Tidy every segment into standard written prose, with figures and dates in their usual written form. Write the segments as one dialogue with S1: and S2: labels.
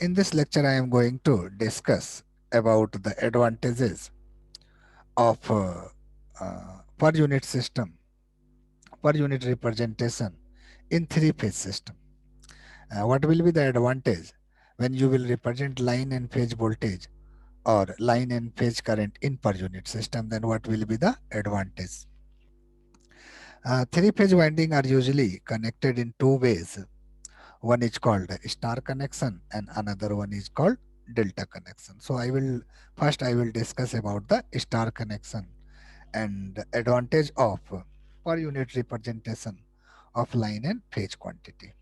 S1: In this lecture, I am going to discuss about the advantages of per unit system, per unit representation in three-phase system. What will be the advantage when you will represent line and phase voltage or line and phase current in per unit system? Then what will be the advantage? Three-phase winding are usually connected in two ways. One is called star connection and another one is called delta connection. So I will discuss about the star connection and advantage of per unit representation of line and phase quantity.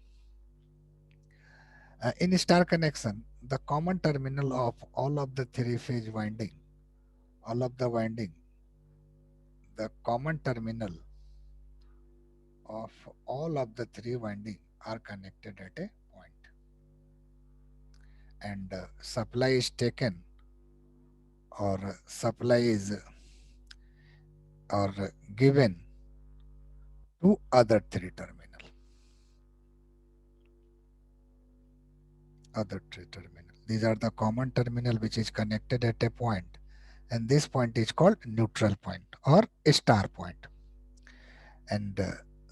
S1: In star connection, the common terminal of all of the three phase winding, all of the winding, the common terminal of all of the three winding are connected at a point, and supply is taken or supply is or given to other three terminal, these are the common terminal which is connected at a point, and this point is called neutral point or star point, and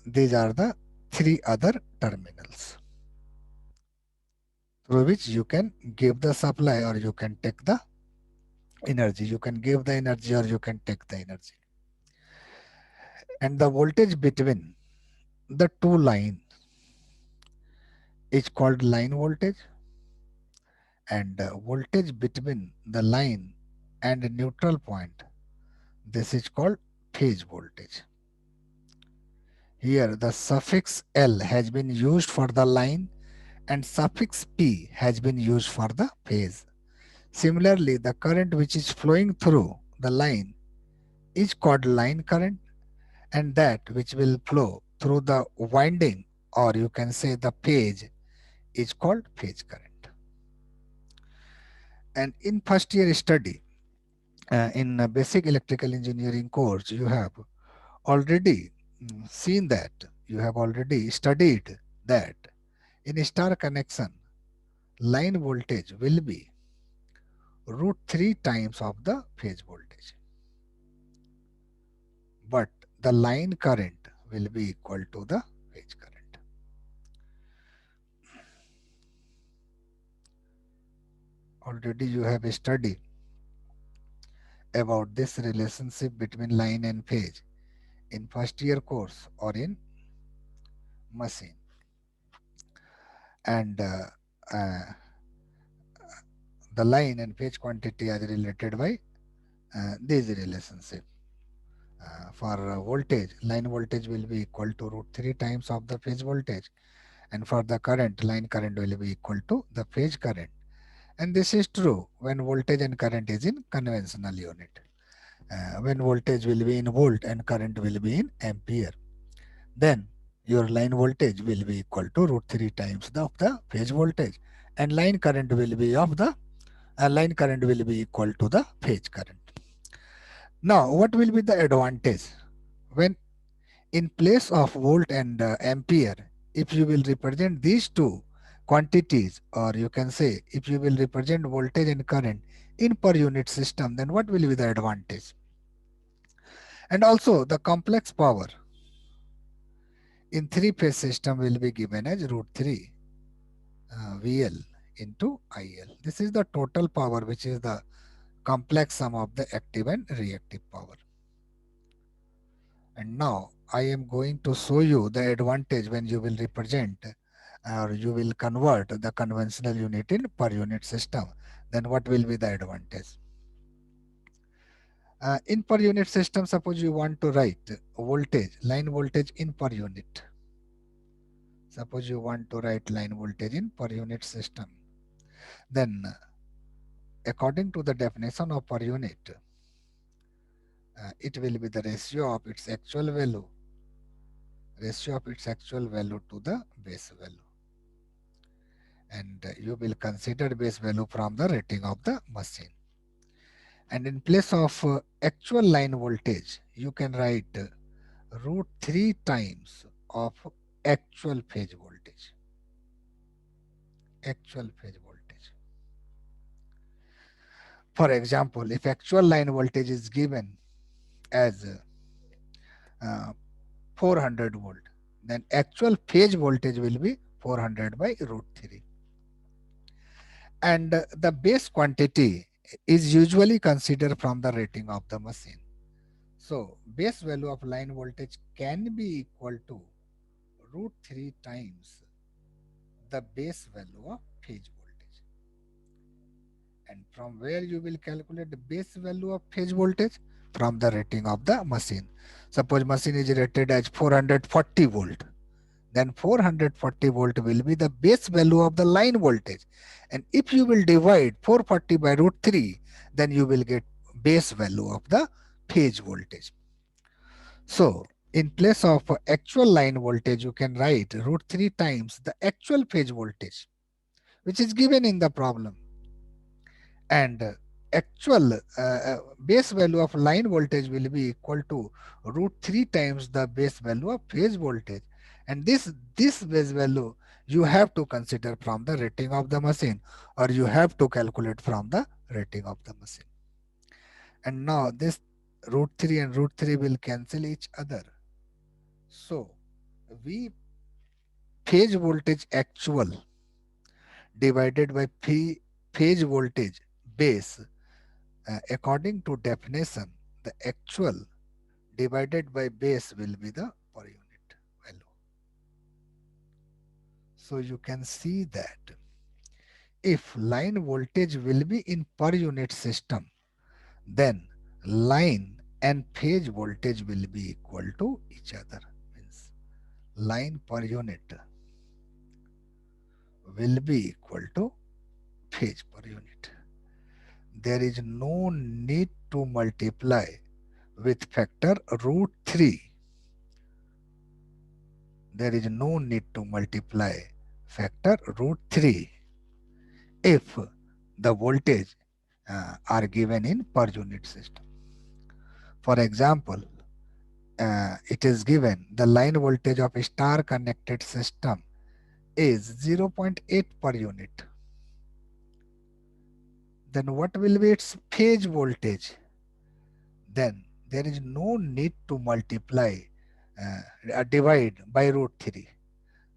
S1: these are the three other terminals through which you can give the supply or you can take the energy, you can give the energy or you can take the energy. And the voltage between the two line is called line voltage, and voltage between the line and a neutral point, this is called phase voltage. Here the suffix L has been used for the line and suffix P has been used for the phase. Similarly, the current which is flowing through the line is called line current, and that which will flow through the winding or you can say the phase is called phase current. And in first year study, in a basic electrical engineering course, you have already seen that, you have already studied that in star connection, line voltage will be root 3 times of the phase voltage, but the line current will be equal to the phase current. Already you have studied about this relationship between line and phase in first year course or in machine, and uh, the line and phase quantity are related by this relationship. For voltage, line voltage will be equal to root 3 times of the phase voltage, and for the current, line current will be equal to the phase current. And this is true when voltage and current is in conventional unit. When voltage will be in volt and current will be in ampere, then your line voltage will be equal to root 3 times of the phase voltage, and line current will be of the line current will be equal to the phase current. Now, what will be the advantage when in place of volt and ampere, if you will represent these two quantities, or you can say if you will represent voltage and current in per unit system, then what will be the advantage? And also the complex power in three phase system will be given as root 3 VL into IL. This is the total power, which is the complex sum of the active and reactive power. And now I am going to show you the advantage when you will represent or you will convert the conventional unit in per unit system. Then what will be the advantage? In per unit system, suppose you want to write voltage, line voltage in per unit. Suppose you want to write line voltage in per unit system. Then according to the definition of per unit, it will be the ratio of its actual value to the base value, and you will consider base value from the rating of the machine. And in place of actual line voltage, you can write root 3 times of actual phase voltage. Actual phase voltage. For example, if actual line voltage is given as 400 volt, then actual phase voltage will be 400 by root 3. And the base quantity is usually considered from the rating of the machine. So base value of line voltage can be equal to root 3 times the base value of phase voltage. And from where you will calculate the base value of phase voltage? From the rating of the machine. Suppose machine is rated as 440 volt. Then 440 volt will be the base value of the line voltage. And if you will divide 440 by root 3, then you will get base value of the phase voltage. So in place of actual line voltage, you can write root 3 times the actual phase voltage, which is given in the problem. And actual base value of line voltage will be equal to root 3 times the base value of phase voltage. And this base value you have to consider from the rating of the machine, or you have to calculate from the rating of the machine. And now this root 3 and root 3 will cancel each other. So we phase voltage actual divided by phase voltage base, according to definition, the actual divided by base will be the per unit value. So you can see that if line voltage will be in per unit system, then line and phase voltage will be equal to each other. Means line per unit will be equal to phase per unit. There is no need to multiply with factor root 3. There is no need to multiply factor root 3 if the voltage are given in per unit system. For example, it is given the line voltage of a star connected system is 0.8 per unit. Then what will be its phase voltage? Then there is no need to multiply, divide by root 3.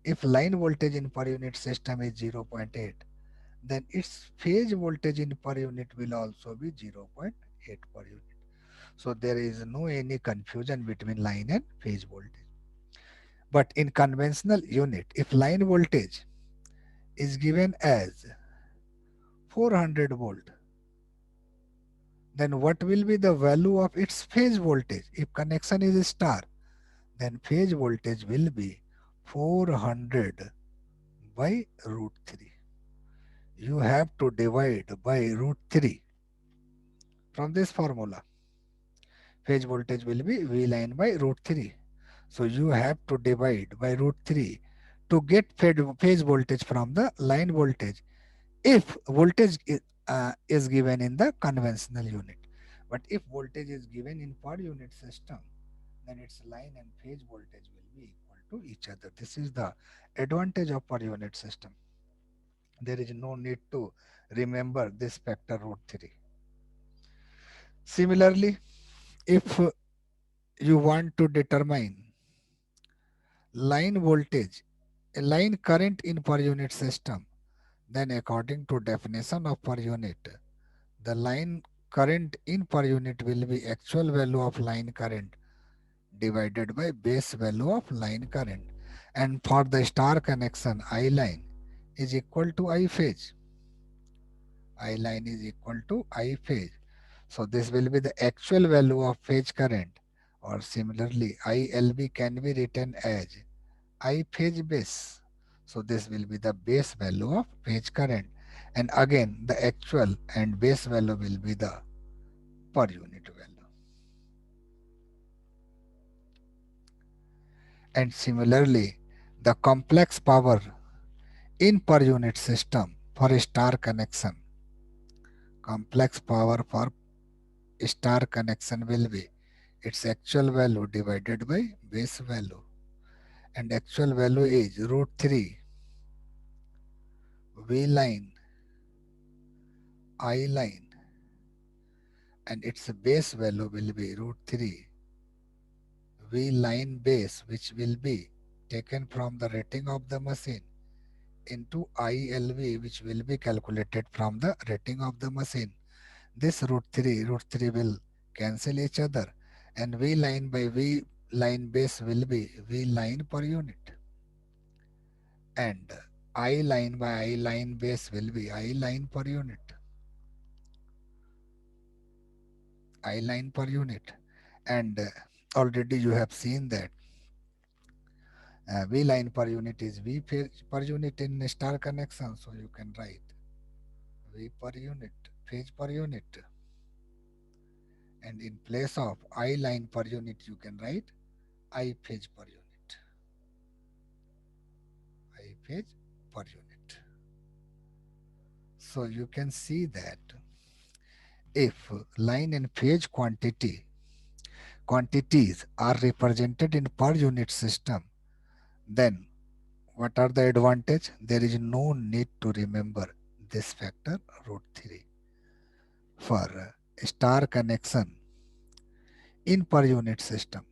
S1: If line voltage in per unit system is 0.8, then its phase voltage in per unit will also be 0.8 per unit. So there is no any confusion between line and phase voltage. But in conventional unit, if line voltage is given as 400 volt, then what will be the value of its phase voltage? If connection is star, then phase voltage will be 400 by root 3. You have to divide by root 3 from this formula. Phase voltage will be V line by root 3. So you have to divide by root 3 to get phase voltage from the line voltage if voltage is given in the conventional unit. But if voltage is given in per unit system, then its line and phase voltage will be equal to each other. This is the advantage of per unit system. There is no need to remember this factor root 3. Similarly, if you want to determine line voltage, a line current in per unit system, then according to definition of per unit, the line current in per unit will be actual value of line current divided by base value of line current. And for the star connection, I line is equal to I phase. I line is equal to I phase. So this will be the actual value of phase current, or similarly ILB can be written as I phase base. So this will be the base value of phase current, and again the actual and base value will be the per unit value. And similarly, the complex power in per unit system for a star connection, complex power for star connection will be its actual value divided by base value, and actual value is root 3 V line I line and its base value will be root 3 V line base, which will be taken from the rating of the machine, into ILV, which will be calculated from the rating of the machine. This root 3 will cancel each other, and V line by V line base will be V line per unit, and I line by I line base will be I line per unit, I line per unit. And already you have seen that V line per unit is V phase per unit in star connection, so you can write V per unit, phase per unit, and in place of I line per unit you can write I phase per unit, I phase per unit. So you can see that if line and phase quantities are represented in per unit system, then what are the advantage? There is no need to remember this factor root 3 for star connection in per unit system.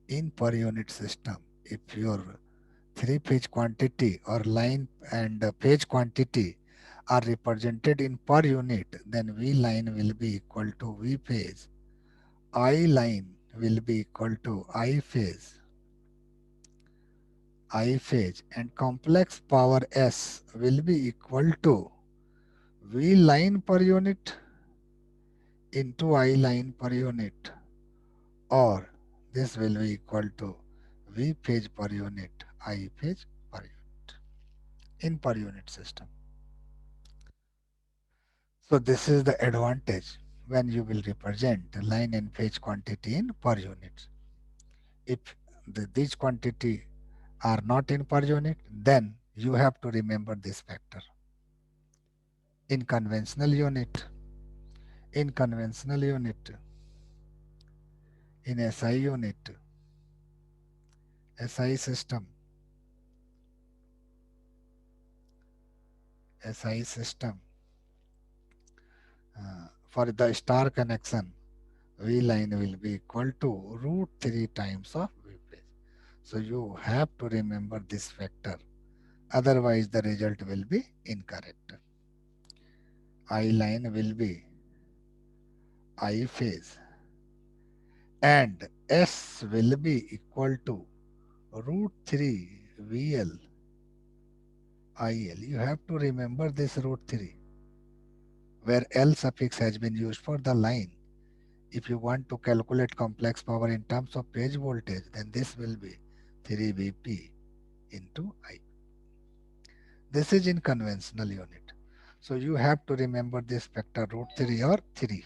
S1: In per unit system, if your three phase quantity or line and phase quantity are represented in per unit, then V line will be equal to V phase, I line will be equal to I phase, and complex power S will be equal to V line per unit into I line per unit, or this will be equal to V phase per unit, I phase per unit in per unit system. So this is the advantage when you will represent the line and phase quantity in per unit. If these quantity are not in per unit, then you have to remember this factor. In conventional unit, in conventional unit, in SI unit, SI system, SI system, for the star connection, V line will be equal to root 3 times of V phase. So you have to remember this factor. Otherwise, the result will be incorrect. I line will be I phase, and S will be equal to root 3 VL IL. You have to remember this root 3, where L suffix has been used for the line. If you want to calculate complex power in terms of phase voltage, then this will be 3 Vp into I. This is in conventional unit. So you have to remember this factor root 3 or 3.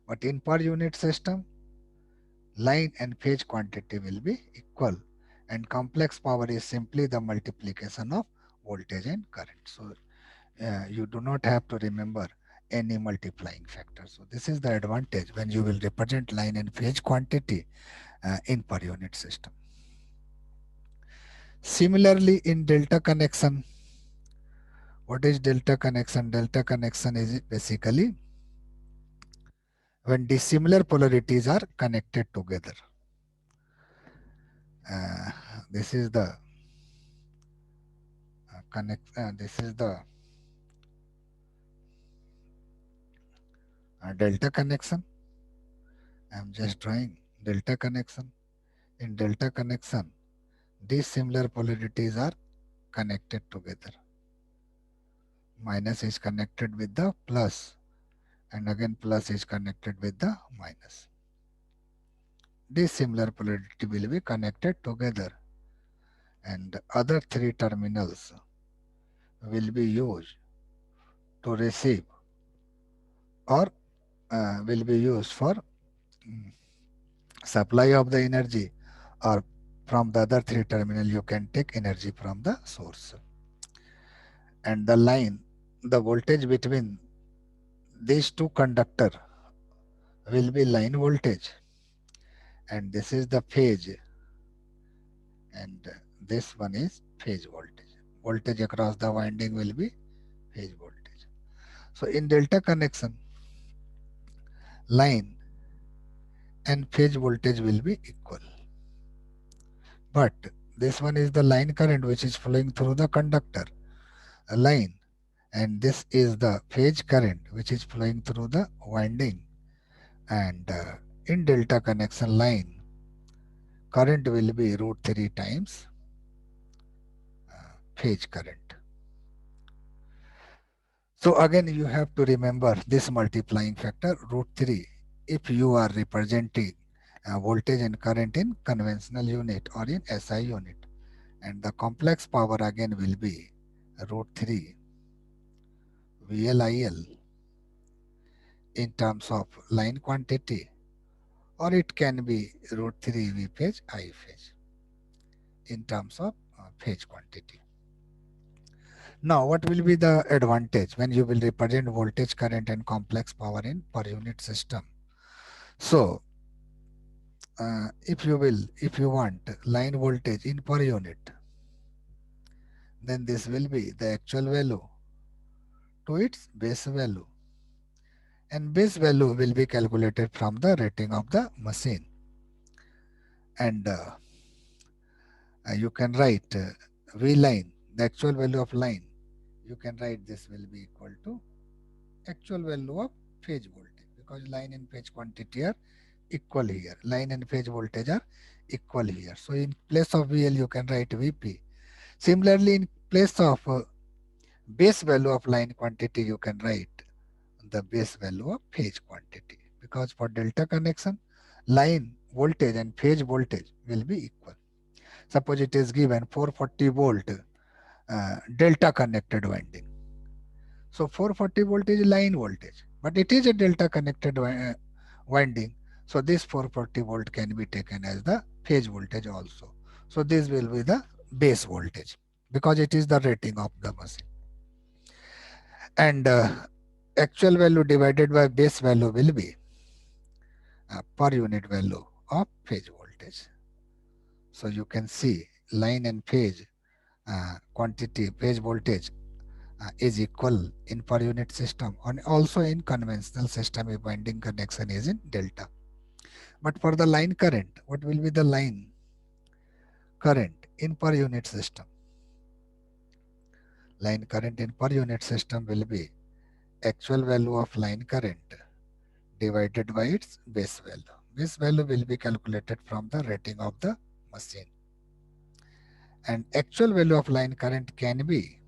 S1: But in per unit system, line and phase quantity will be equal, and complex power is simply the multiplication of voltage and current. So you do not have to remember any multiplying factor. So this is the advantage when you will represent line and phase quantity in per unit system. Similarly, in delta connection, what is delta connection? Delta connection is basically when dissimilar polarities are connected together. Uh, this is the this is the delta connection. I am just drawing delta connection. In delta connection, these similar polarities are connected together. Minus is connected with the plus, and again plus is connected with the minus. This similar polarity will be connected together, and other three terminals will be used to receive, or will be used for supply of the energy, or from the other three terminal you can take energy from the source. And the line, the voltage between these two conductor will be line voltage, and this is the phase, and this one is phase voltage. Voltage across the winding will be phase voltage. So in delta connection, line and phase voltage will be equal. But this one is the line current which is flowing through the conductor, a line, and this is the phase current which is flowing through the winding. And in delta connection line, current will be root 3 times phase current. So again you have to remember this multiplying factor root 3 if you are representing voltage and current in conventional unit or in SI unit, and the complex power again will be root 3 VLIL in terms of line quantity, or it can be root 3 V phase I phase in terms of phase quantity. Now, what will be the advantage when you will represent voltage, current, and complex power in per unit system? So, if you want line voltage in per unit, then this will be the actual value to its base value, and base value will be calculated from the rating of the machine, and you can write V line, the actual value of line, you can write this will be equal to actual value of phase voltage, because line and phase quantity are equal here. Line and phase voltage are equal here. So in place of VL you can write VP. Similarly, in place of base value of line quantity you can write the base value of phase quantity, because for delta connection line voltage and phase voltage will be equal. Suppose it is given 440 volt delta connected winding. So 440 volt is line voltage, but it is a delta connected winding. So this 440 volt can be taken as the phase voltage also. So this will be the base voltage because it is the rating of the machine. And actual value divided by base value will be per unit value of phase voltage. So you can see line and phase quantity, phase voltage is equal in per unit system, and also in conventional system if winding connection is in delta. But for the line current, what will be the line current in per unit system? Line current in per unit system will be actual value of line current divided by its base value. Base value will be calculated from the rating of the machine. And actual value of line current can be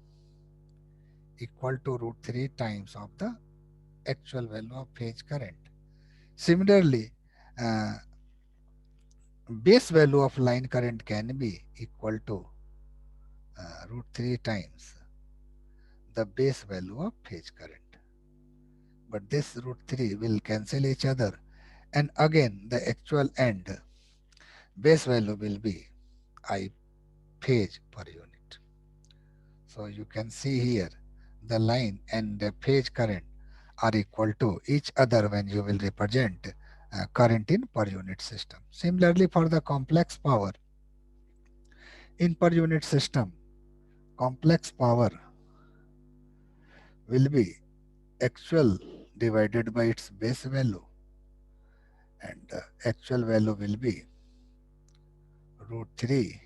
S1: equal to root 3 times of the actual value of phase current. Similarly, base value of line current can be equal to root 3 times the base value of phase current. But this root 3 will cancel each other, and again the actual end base value will be I phase per unit. So you can see here the line and the phase current are equal to each other when you will represent current in per unit system. Similarly, for the complex power in per unit system, complex power will be actual divided by its base value, and actual value will be root 3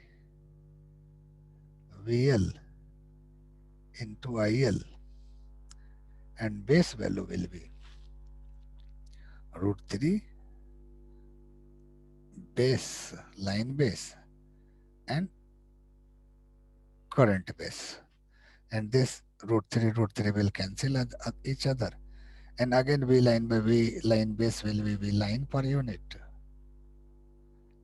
S1: VL into IL, and base value will be root 3 base, line base, and current base. And this root 3 will cancel each other. And again V line by V line base will be V line per unit.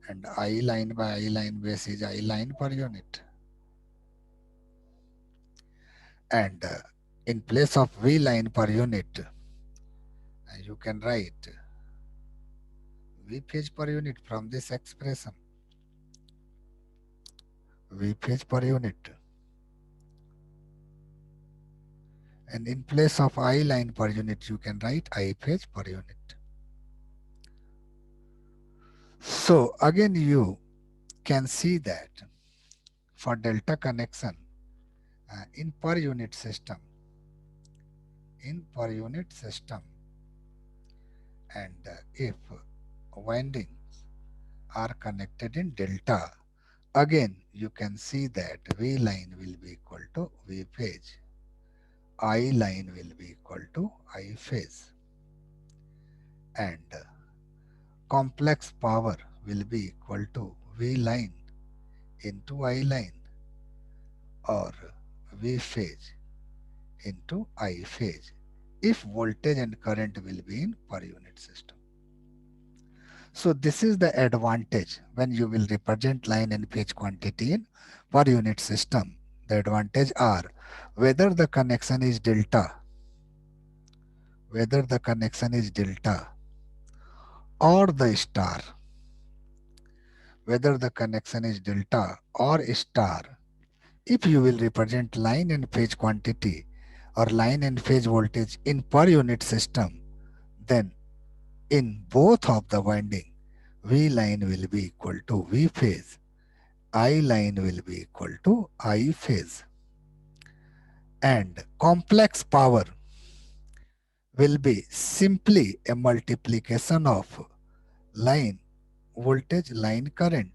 S1: And I line by I line base is I line per unit. And in place of V line per unit, you can write V phase per unit from this expression. V phase per unit. And in place of I line per unit, you can write I phase per unit. So again, you can see that for delta connection in per unit system, and if windings are connected in delta, again you can see that V line will be equal to V phase, I line will be equal to I phase, and complex power will be equal to V line into I line or V phase into I phase if voltage and current will be in per unit system. So this is the advantage when you will represent line and phase quantity in per unit system. The advantage are whether the connection is delta, whether the connection is delta or the star, whether the connection is delta or star. If you will represent line and phase quantity or line and phase voltage in per unit system, then in both of the winding, V line will be equal to V phase, I line will be equal to I phase, and complex power will be simply a multiplication of line voltage, line current,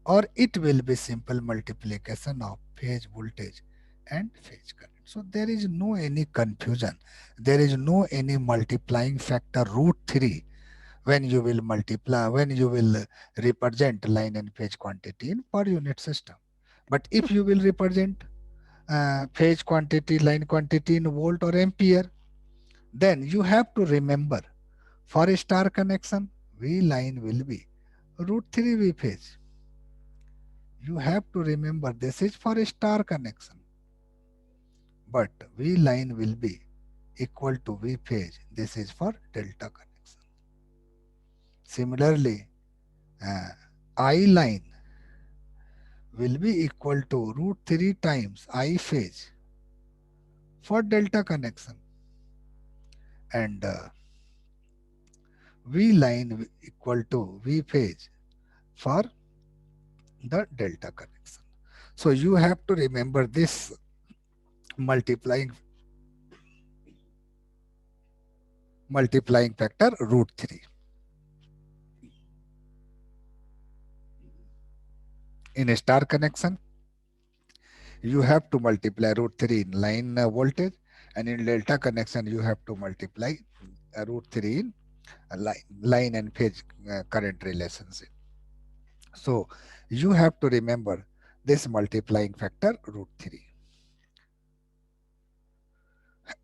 S1: or it will be simple multiplication of phase voltage and phase current. So there is no any confusion. There is no any multiplying factor root 3 when you will multiply, when you will represent line and phase quantity in per unit system. But if you will represent phase quantity, line quantity in volt or ampere, then you have to remember for a star connection, V line will be root 3 V phase. You have to remember this is for a star connection, but V line will be equal to V phase. This is for delta connection. Similarly, uh, I line will be equal to root 3 times I phase for delta connection, and V line equal to V phase for the delta connection. So you have to remember this multiplying factor root 3. In a star connection, you have to multiply root 3 in line voltage, and in delta connection you have to multiply root 3 in line and phase current relationship. So you have to remember this multiplying factor root 3.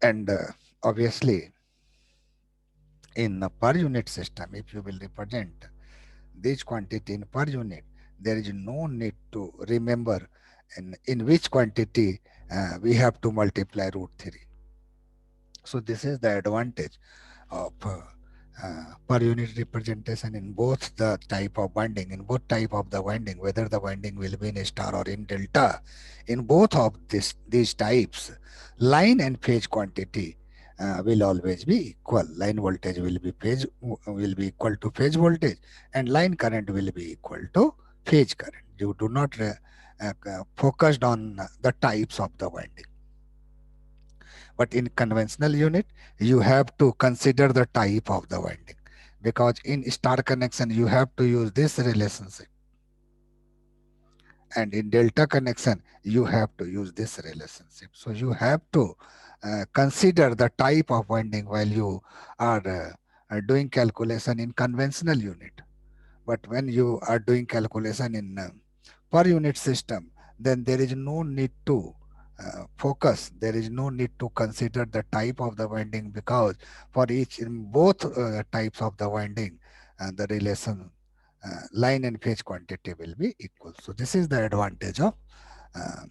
S1: And obviously in a per unit system, if you will represent this quantity in per unit, there is no need to remember in which quantity we have to multiply root 3. So this is the advantage of per unit representation in both the type of winding, in both type of the winding, whether the winding will be in star or in delta. In both of these types, line and phase quantity will always be equal. Line voltage will be equal to phase voltage, and line current will be equal to phase current. You do not focused on the types of the winding. But in conventional unit, you have to consider the type of the winding, because in star connection, you have to use this relationship. And in delta connection, you have to use this relationship. So you have to consider the type of winding while you are doing calculation in conventional unit. But when you are doing calculation in per unit system, then there is no need to focus. There is no need to consider the type of the winding, because for each in both types of the winding, the relation line and phase quantity will be equal. So this is the advantage of uh,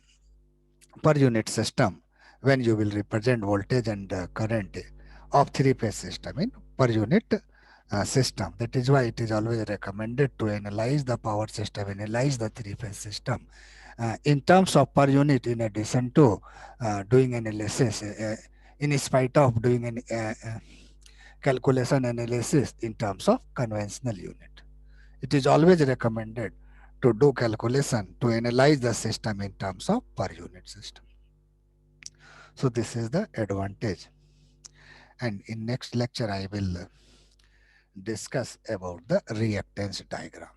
S1: per unit system when you will represent voltage and current of three-phase system in per unit system. That is why it is always recommended to analyze the power system, analyze the three-phase system in terms of per unit, in addition to doing analysis, in spite of doing an calculation analysis in terms of conventional unit. It is always recommended to do calculation to analyze the system in terms of per unit system. So this is the advantage. And in next lecture, I will discuss about the reactance diagram.